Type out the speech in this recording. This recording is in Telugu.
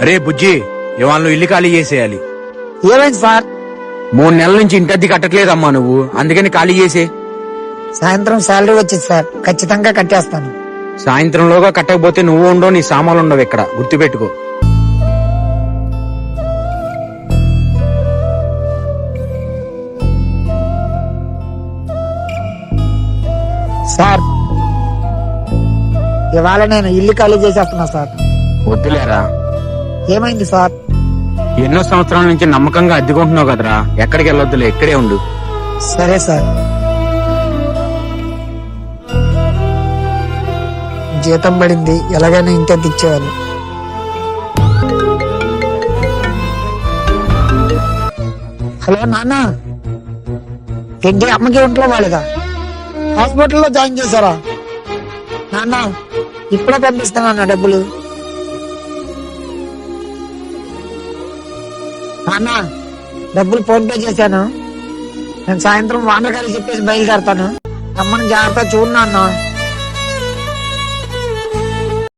అరే బుజ్జి, ఇవాళ నువ్వు ఇల్లు ఖాళీ చేసేయాలి. ఏమైంది సార్? 3 నెలల నుంచి ఇంటద్దె కట్టట్లేదమ్మా నువ్వు, అందుకని ఖాళీ చేసే. సాయంత్రం శాలరీ వచ్చింది సార్, ఖచ్చితంగా కట్టేస్తాను. సాయంత్రంలోగా కట్టకపోతే నువ్వు ఉండవు, నీ సామాన్లు ఉండవు ఇక్కడ, గుర్తుపెట్టుకో. సార్ ఇవాళ నేను ఇల్లు ఖాళీ చేసేస్తున్నా సార్. వద్దులేరా, ఏమైంది సార్? ఎన్నో సంవత్సరాల నుంచి నమ్మకంగా అద్దెకుంటున్నావు కదరా, ఎక్కడికి వెళ్ళొద్దులే, ఇక్కడే ఉండు. సరే సార్. జీతం పడింది, ఎలాగైనా ఇంటి ఇచ్చేయాలి. హలో నాన్న, ఏంటి అమ్మకి ఒంట్లో బాలేదా? హాస్పిటల్లో జాయిన్ చేశారా? నాన్న ఇప్పుడే పంపిస్తానన్న డబ్బులు. నాన్న డబ్బులు ఫోన్ పే చేశాను. నేను సాయంత్రం వానకాలు చెప్పేసి బయలుదేరతాను. అమ్మని జాగ్రత్త చూడు నాన్న.